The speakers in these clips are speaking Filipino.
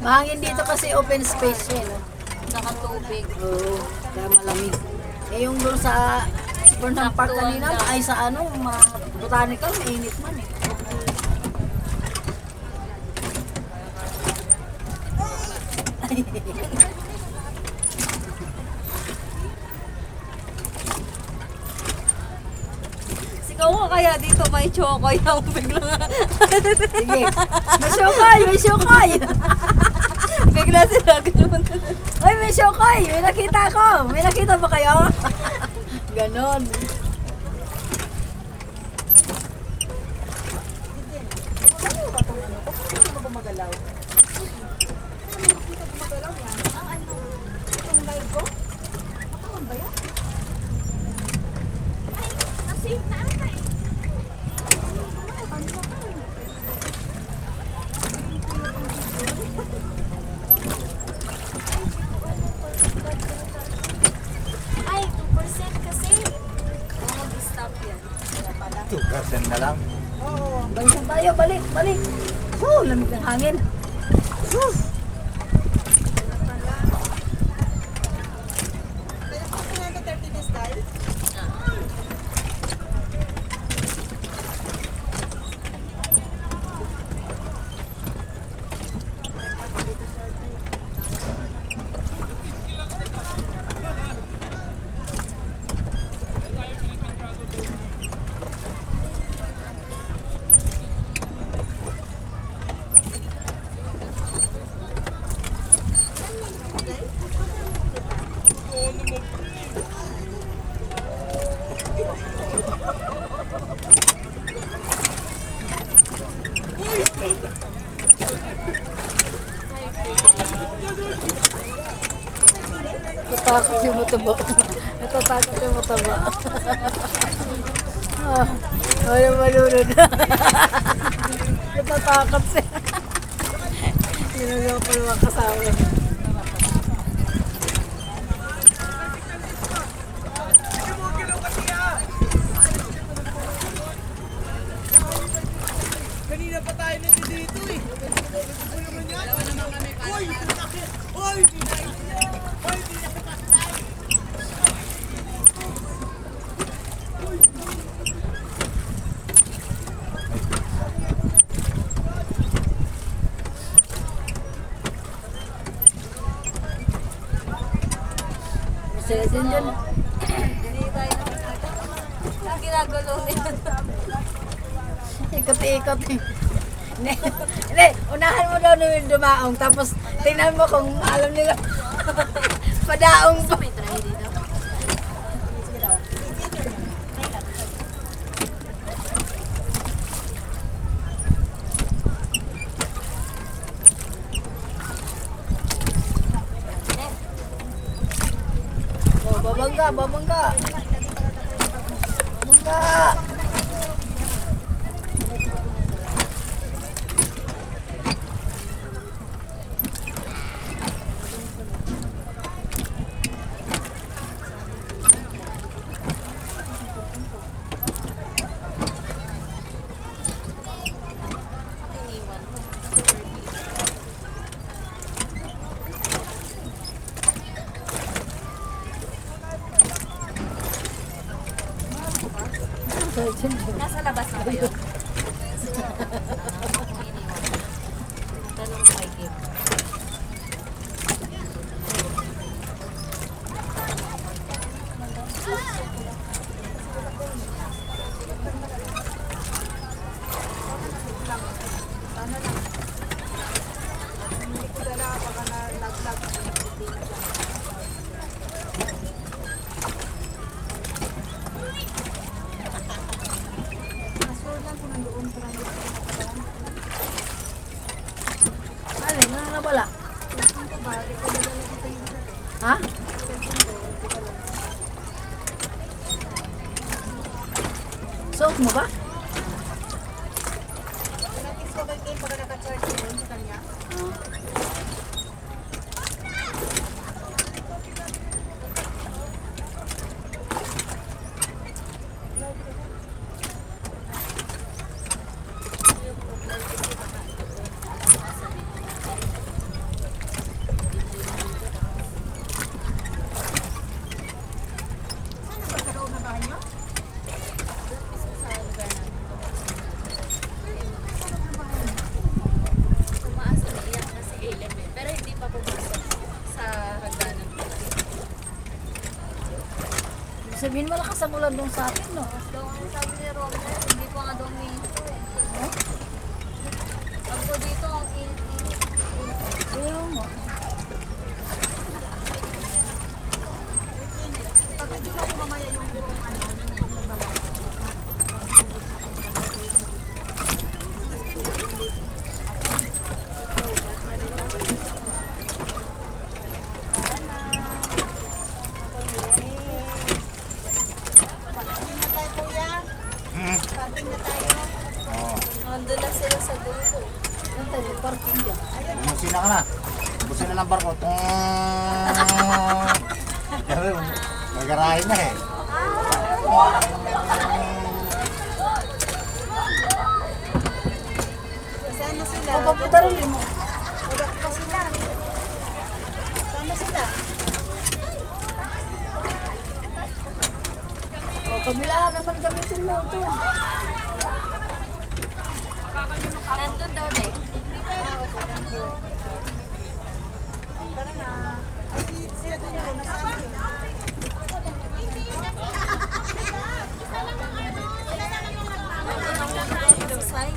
Mahangin dito kasi open space siya, no? Saka tubig. Oo, kaya malamig. Eh yung doon sa Burnham Park kanina, ay sa ano, mga botanical, mainit man eh. Sigaw ko kaya dito may chokoy ang biglang. Sige, may syokay, may syokay! Bigla sila ganun. Ay, may syokay! May nakita ko! May nakita ba kayo? Ganon. Ay, 2% kasi. Mag-stop yan. 2% na lang. Balikan tayo, balik, balik. Lamig ng hangin. Natatakot yung mataba. Natatakot yung mataba. Ayaw malunod. Natatakot siya. Ginagawa pa naman kasama. Kanina pa tayo nandito eh. Ano naman yan? Uy! Uy! Sila din dyan. Hindi tayo nakakita. Ang ginagalaw nila. Ikot-ikot eh. Hindi, unahan mo daw nung dumaong, tapos tingnan mo kung alam nila. Padaong pa. May try dito. Oh, babangga, babangga. Babangga. Nasa labas na kayo. Tanong kay Kim. Alin, ano na wala? Ha? Suot mo ba? Sabihin malakas ang ulan doon sa atin, no? Daw ang sabi ni Romel, hindi pa nga daw minto eh. Pag ko dito, ang init-init. Ayun mo. Pag-video ko mamaya yung buong ano, yung magbaba. Oo. Nandun na sila sa dulo. Ang tayo, parking dyan. Busina ka na. Busina ng barko. Sabi mo, may garahe na eh. Saan na sila? Papapunta rin mo. Wala pa sila. Saan na sila? O, kabila naman gamitin mo ito. Nandun daw na eh. Side.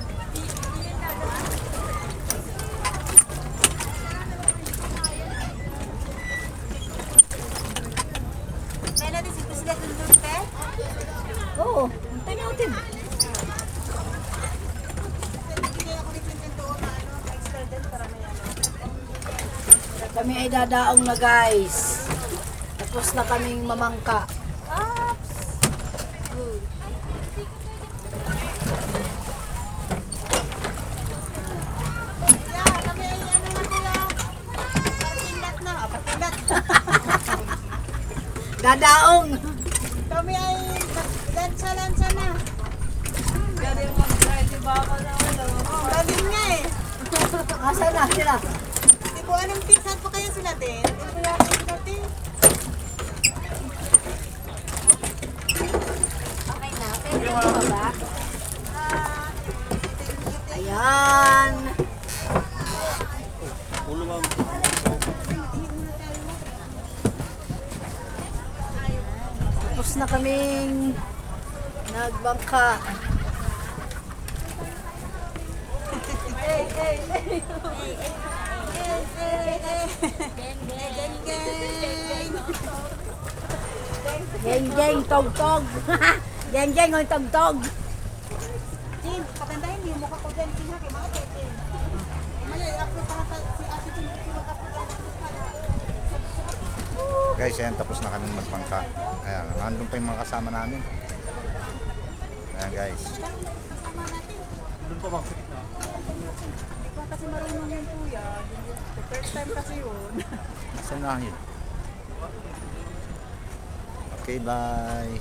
May natin si President Duterte? Oo, antay natin. Kami ay dadaong na guys. Tapos na kaming mamangka. Good. Dadaong! Kami ay lansa-lansa na. Galing mag-drive, di ba ako na ano? Galing nga eh. Asa na sila? Hindi ko anong pinsan pa kaya sila din. Hindi ko lang sila din. Okay na, pwede mo ba? Ayan. Tapos na kaming nagbangka. Geng geng tog tog. Geng geng o tog tog. Jim, patandahin mo yung mukha ko dyan. Tingnan kay mga tete. Maya, i-upload pa nga si Ate Jim. Guys, ayan, tapos na kami magpangka. Ayan, nandun pa yung mga kasama namin. Ayan guys. Doon pa bakit na? Hindi ko kasi marunong yung kuya. First time kasi yun. Saan na yun? Okay, bye.